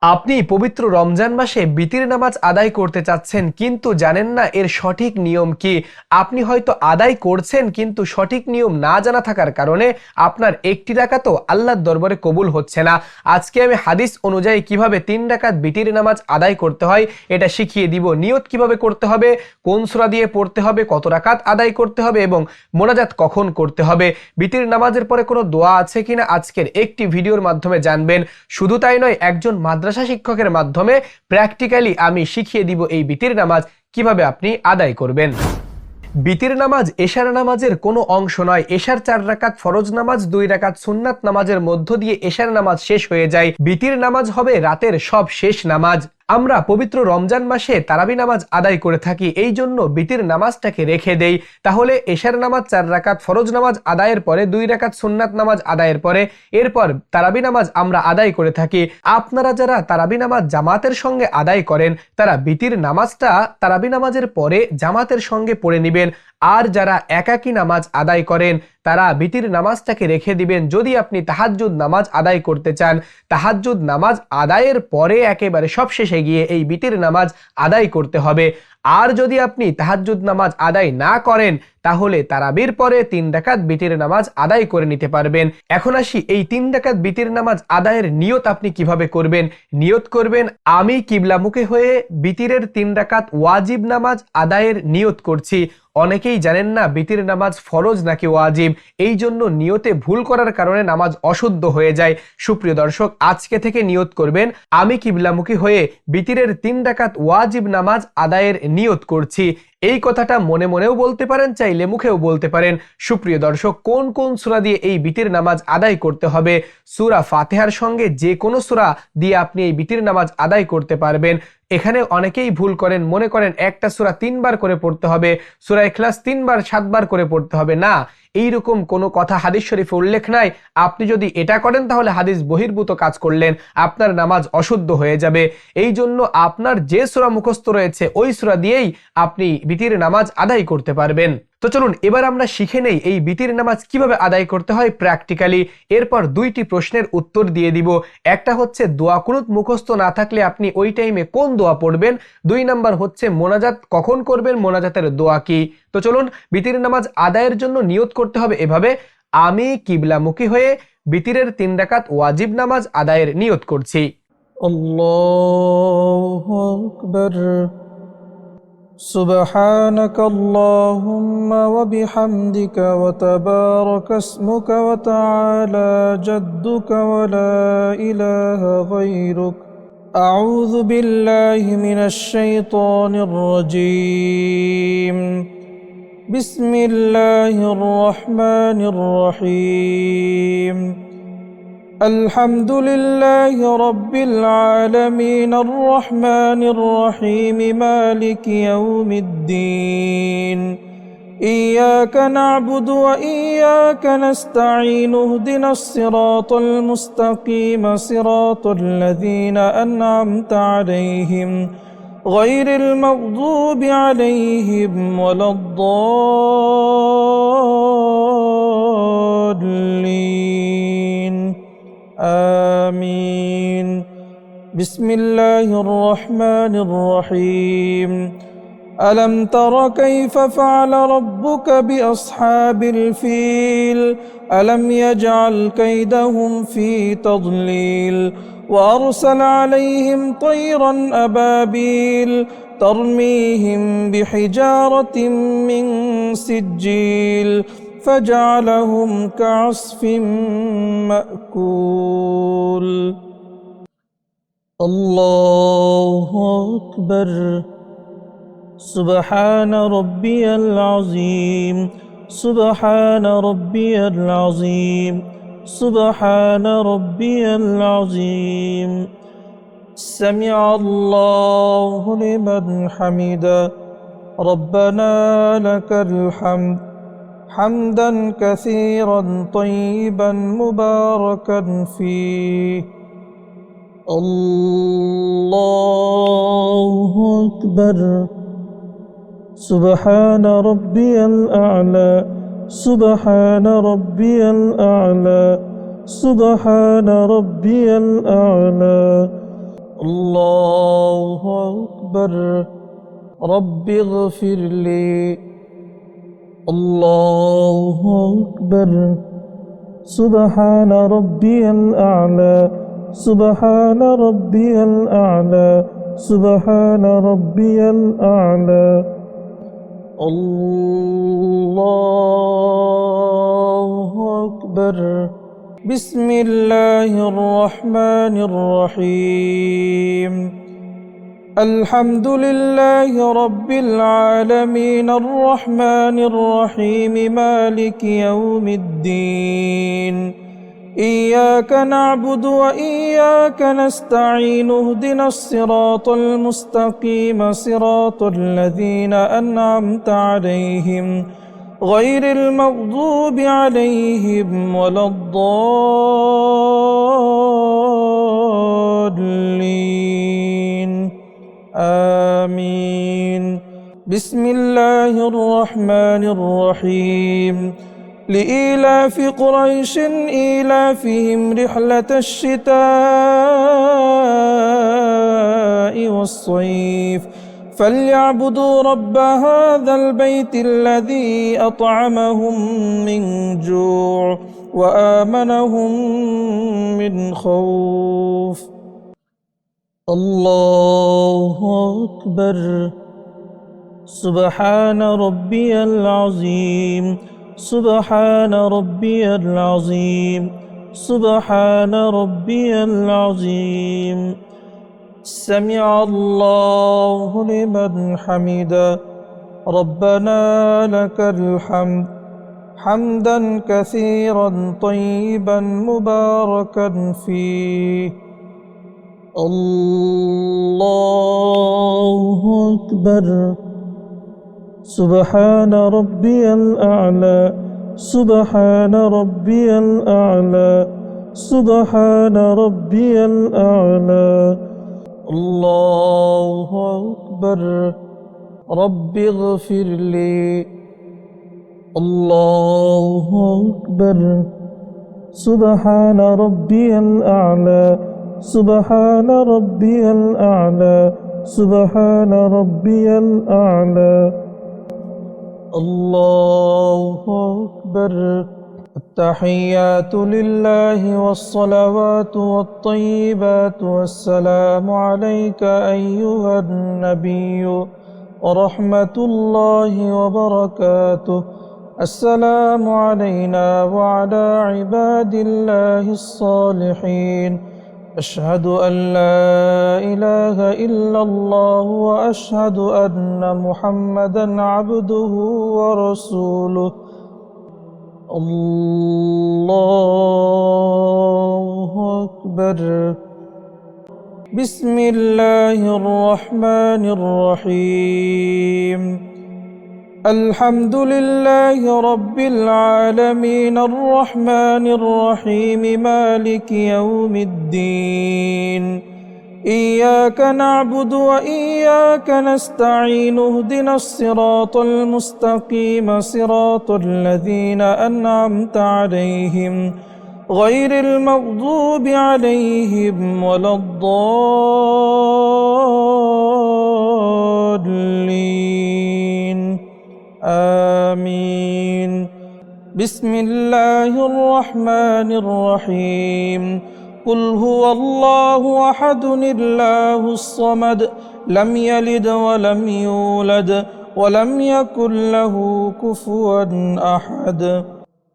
আপনি পবিত্র রমজান মাসে বিতির নামাজ আদায় করতে চাচ্ছেন কিন্তু জানেন না এর সঠিক নিয়ম কি। আপনি হয়তো আদায় করছেন কিন্তু সঠিক নিয়ম না জানা থাকার কারণে আপনার একটি রাকাতও আল্লাহর দরবারে কবুল হচ্ছে না। আজকে আমি হাদিস অনুযায়ী কিভাবে 3 রাকাত বিতির নামাজ আদায় করতে হয় এটা শিখিয়ে দিব। নিয়ত কিভাবে করতে হবে, কোন সূরা দিয়ে পড়তে হবে, কত রাকাত আদায় করতে হবে এবং মোনাজাত কখন করতে হবে। বিতির নামাজের পরে কোনো দোয়া আছে কিনা আজকের একটি ভিডিওর মাধ্যমে জানবেন। শুধু তাই নয়, একজন মাদ্রাসা শিক্ষকের মাধ্যমে প্র্যাকটিক্যালি আমি শিখিয়ে দিব এই বিতির নামাজ কিভাবে আপনি আদায় করবেন। বিতির নামাজ এশার নামাজের কোনো অংশ নয়। এশার 4 রাকাত ফরজ নামাজ, 2 রাকাত সুন্নাত নামাজের মধ্য দিয়ে এশার নামাজ শেষ হয়ে যায়। বিতির নামাজ হবে রাতের সব শেষ নামাজ। আমরা পবিত্র রমজান মাসে তারাবি নামাজ আদায় করে থাকি, এই জন্য বিতির নামাজটাকে রেখে দেই। তাহলে এশার নামাজ 4 রাকাত ফরজ নামাজ আদায়ের পরে 2 রাকাত সুন্নাত নামাজ আদায়ের পরে এরপর তারাবি নামাজ আমরা আদায় করে থাকি। আপনারা যারা তারাবি নামাজ জামাতের সঙ্গে আদায় করেন তারা বিতির নামাজটা তারাবি নামাজের পরে জামাতের সঙ্গে পড়ে নেবেন। আর যারা একাকী নামাজ আদায় করেন তারা বিতির নামাজটাকে রেখে দিবেন। যদি আপনি তাহাজ্জুদ নামাজ আদায় করতে চান, তাহাজ্জুদ নামাজ আদায়ের পরে একেবারে সবশেষে গিয়ে এই বিতির নামাজ আদায় করতে হবে। আর যদি আপনি তাহাজ্জুদ নামাজ আদায় না করেন তাহলে তারাবির পরে 3 রাকাত বিতির নামাজ আদায় করে নিতে পারবেন। এখন আসি এই 3 রাকাত বিতির নামাজ আদায়ের নিয়ত আপনি কিভাবে করবেন। নিয়ত করবেন, আমি কিবলামুখী হয়ে বিতিরের 3 রাকাত ওয়াজিব নামাজ আদায়ের নিয়ত করছি। অনেকেই জানেন না বিতির নামাজ ফরজ নাকি ওয়াজিব, এই জন্য নিয়তে ভুল করার কারণে নামাজ অশুদ্ধ হয়ে যায়। সুপ্রিয় দর্শক, আজকে থেকে নিয়ত করবেন, আমি কিবলামুখী হয়ে বিতিরের 3 রাকাত ওয়াজিব নামাজ আদায়ের নিয়ত করছি। এই কথাটা মনে মনেও বলতে পারেন, চাইলে মুখেও বলতে পারেন। সুপ্রিয় দর্শক, কোন কোন সূরা দিয়ে এই বিতির নামাজ আদায় করতে হবে? সূরা ফাতিহার সঙ্গে যে কোনো সূরা দিয়ে আপনি এই বিতির নামাজ আদায় করতে পারবেন। এখানে অনেকেই ভুল করেন, মনে করেন একটা সূরা 3 বার করে পড়তে হবে, সূরা ইখলাস 3 বার 7 বার করে পড়তে হবে। না, এইরকম কোনো কথা হাদিস শরীফে উল্লেখ নাই। আপনি যদি এটা করেন তাহলে হাদিস বহির্ভূত কাজ করলেন, আপনার নামাজ অশুদ্ধ হয়ে যাবে। এই জন্য আপনার যে সূরা মুখস্থ রয়েছে ওই সূরা দিয়েই আপনি বিতির নামাজ আদায় করতে পারবেন। তো চলুন এবার আমরা শিখে নেই এই বিতির নামাজ কিভাবে আদায় করতে হয় প্র্যাকটিক্যালি। এরপর 2টি প্রশ্নের উত্তর দিয়ে দিব। একটা হচ্ছে দোয়া কুনুত মুখস্থ না থাকলে আপনি ওই টাইমে কোন দোয়া পড়বেন। 2 নাম্বার হচ্ছে মোনাজাত কখন করবেন, মোনাজাতের দোয়া কি। তো চলুন, বিতির নামাজ আদায়ের জন্য নিয়ত করতে হবে এভাবে, আমি কিবলামুখী হয়ে বিতিরের 3 রাকাত ওয়াজিব নামাজ আদায়ের নিয়ত করছি। আল্লাহু আকবার। سبحانك اللهم وبحمدك وتبارك اسمك وتعالى جدك ولا إله غيرك. أعوذ بالله من الشيطان الرجيم. بسم الله الرحمن الرحيم. الحمد لله رب العالمين الرحمن الرحيم مالك يوم الدين. إياك نعبد وإياك نستعين اهدنا الصراط المستقيم صراط الذين أنعمت عليهم غير المغضوب عليهم ولا الضالين. آمين. بسم الله الرحمن الرحيم. ألم تر كيف فعل ربك بأصحاب الفيل؟ ألم يجعل كيدهم في تضليل وأرسل عليهم طيرا أبابيل ترميهم بحجارة من سجيل فجعلهم كعصف مأكول. الله أكبر. سبحان ربي العظيم. سبحان ربي العظيم. سبحان ربي العظيم. سمع الله لمن حمده. ربنا لك الحمد حمدا كثيرا طيبا مباركا فيه. الله أكبر. سبحان ربي الأعلى. سبحان ربي الأعلى. سبحان ربي الأعلى. الله أكبر رب اغفر لي الله أكبر سبحان ربي الأعلى سبحان ربي الأعلى سبحان ربي الأعلى الله أكبر بسم الله الرحمن الرحيم الحمد لله رب العالمين الرحمن الرحيم مالك يوم الدين إياك نعبد وإياك نستعين اهدنا الصراط المستقيم صراط الذين أنعمت عليهم غير المغضوب عليهم ولا الضالين آمين بسم الله الرحمن الرحيم لإيلاف قريش إيلافهم رحلة الشتاء والصيف فليعبدوا رب هذا البيت الذي أطعمهم من جوع وآمنهم من خوف الله أكبر سبحان ربي العظيم سبحان ربي العظيم سبحان ربي العظيم سمع الله لمن حمده ربنا لك الحمد حمدا كثيرا طيبا مباركا فيه الله أكبر سبحان ربي الأعلى سبحان ربي الأعلى سبحان ربي الأعلى الله أكبر رب اغفر لي الله أكبر سبحان ربي الأعلى سبحان ربي الأعلى سبحان ربي الأعلى الله أكبر التحيات لله والصلوات والطيبات والسلام عليك أيها النبي ورحمة الله وبركاته السلام علينا وعلى عباد الله الصالحين أشهد أن لا إله إلا الله وأشهد أن محمدا عبده ورسوله الله أكبر بسم الله الرحمن الرحيم الحمد لله رب العالمين الرحمن الرحيم مالك يوم الدين إياك نعبد وإياك نستعين اهدنا الصراط المستقيم صراط الذين أنعمت عليهم غير المغضوب عليهم ولا الضالين آمين بسم الله الرحمن الرحيم قل هو الله أحد الله الصمد لم يلد ولم يولد ولم يكن له كفوا أحد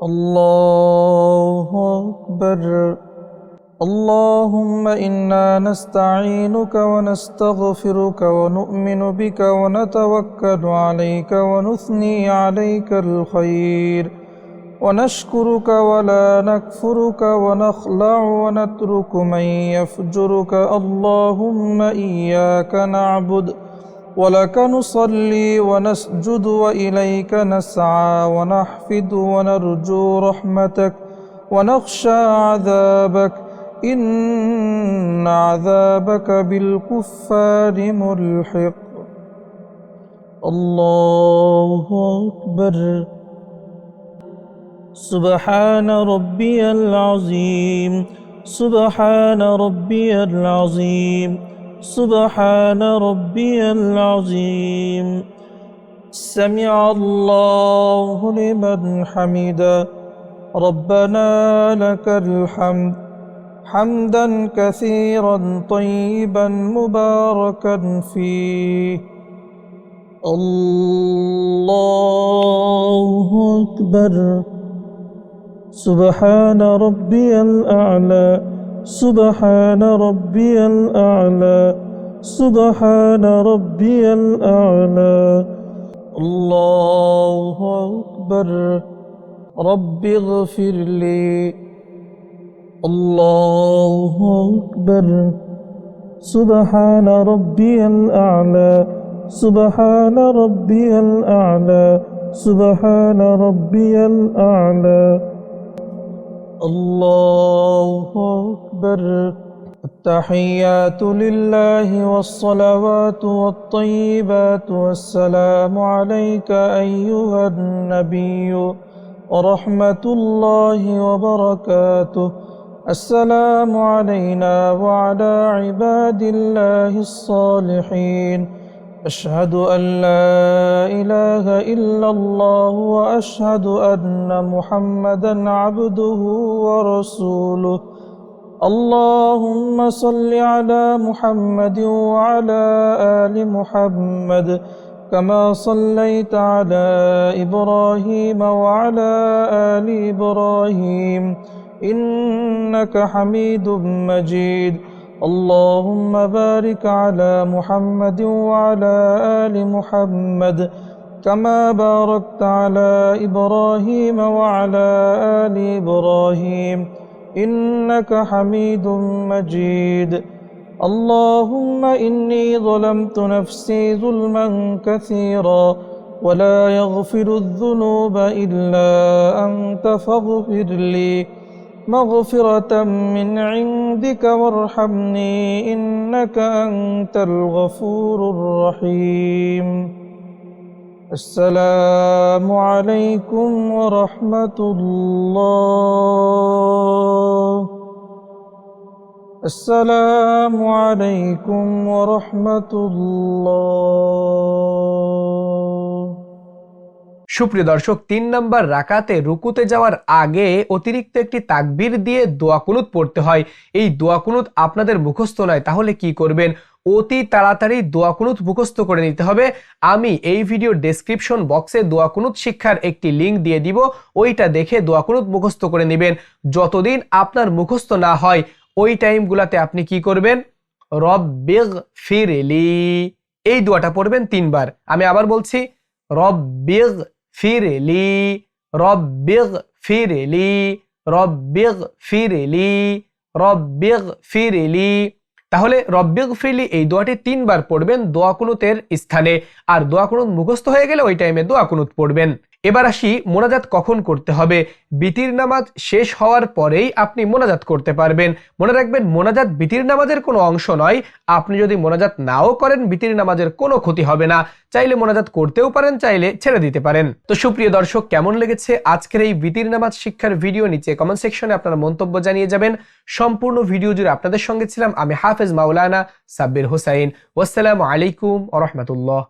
الله أكبر اللهم إنا نستعينك ونستغفرك ونؤمن بك ونتوكل عليك ونثني عليك الخير ونشكرك ولا نكفرك ونخلع ونترك من يفجرك اللهم إياك نعبد ولك نصلي ونسجد وإليك نسعى ونحفد ونرجو رحمتك ونخشى عذابك إن عذابك بالكفار ملحق الله أكبر سبحان ربي العظيم سبحان ربي العظيم سبحان ربي العظيم سمع الله لمن حمده ربنا لك الحمد حمدا كثيرا طيبا مباركا فيه الله أكبر سبحان ربي الأعلى سبحان ربي الأعلى سبحان ربي الأعلى الله أكبر رب اغفر لي الله أكبر سبحان ربي الأعلى سبحان ربي الأعلى سبحان ربي الأعلى الله أكبر التحيات لله والصلوات والطيبات والسلام عليك أيها النبي ورحمة الله وبركاته السلام علينا وعلى عباد الله الصالحين أشهد أن لا إله إلا الله وأشهد أن محمدا عبده ورسوله اللهم صل على محمد وعلى آل محمد كما صليت على إبراهيم وعلى آل إبراهيم إنك حميد مجيد اللهم بارك على محمد وعلى آل محمد كما باركت على إبراهيم وعلى آل إبراهيم إنك حميد مجيد اللهم إني ظلمت نفسي ظلما كثيرا ولا يغفر الذنوب إلا أنت فاغفر لي مغفرة من عندك وارحمني إنك أنت الغفور الرحيم السلام عليكم ورحمة الله السلام عليكم ورحمة الله সুপ্রিয় দর্শক, 3 নম্বর রাকাতে রুকুতে যাওয়ার আগে অতিরিক্ত একটি তাকবীর দিয়ে দোয়া কুনুত পড়তে হয়। এই দোয়া কুনুত আপনাদের মুখস্থ নয়, তাহলে কি করবেন? অতি তাড়াতাড়ি দোয়া কুনুত মুখস্থ করে নিতে হবে। আমি এই ভিডিও ডেসক্রিপশন বক্সে দোয়া কুনুত শিক্ষার একটি লিংক দিয়ে দিব, ওইটা দেখে দোয়া কুনুত মুখস্থ করে নেবেন। যতদিন আপনার মুখস্থ না হয় ওই টাইমগুলোতে আপনি কি করবেন? রব্বিগফিরলি, এই দোয়াটা পড়বেন 3 বার। আমি আবার বলছি, রব্বিগফিরলি রব্বিগফিরলি রব্বিগফিরলি রব্বিগফিরলি। তাহলে রব্বিগফিরলি এই দোয়াটি 3 বার পড়বেন দোয়া কুনুতের স্থানে। আর দোয়া কুনুত মুখস্থ হয়ে গেলে ওই টাইমে দোয়া কুনুত পড়বেন। এবার আসি মোনাজাত কখন করতে হবে। বিতির নামাজ শেষ হওয়ার পরেই আপনি মোনাজাত করতে পারবেন। মনে রাখবেন, মোনাজাত বিতির নামাজের কোনো অংশ নয়। আপনি যদি মোনাজাত নাও করেন বিতির নামাজের কোনো ক্ষতি হবে না। চাইলে মোনাজাত করতেও পারেন, চাইলে ছেড়ে দিতে পারেন। তো সুপ্রিয় দর্শক, কেমন লেগেছে আজকের এই বিতির নামাজ শিক্ষার ভিডিও? নিচে কমেন্ট সেকশনে আপনার মন্তব্য জানিয়ে যাবেন। সম্পূর্ণ ভিডিও জুড়ে আপনাদের সঙ্গে ছিলাম আমি হাফেজ মাওলানা সাব্বির হোসাইন। ওয়াসসালামু আলাইকুম ওয়া রাহমাতুল্লাহ।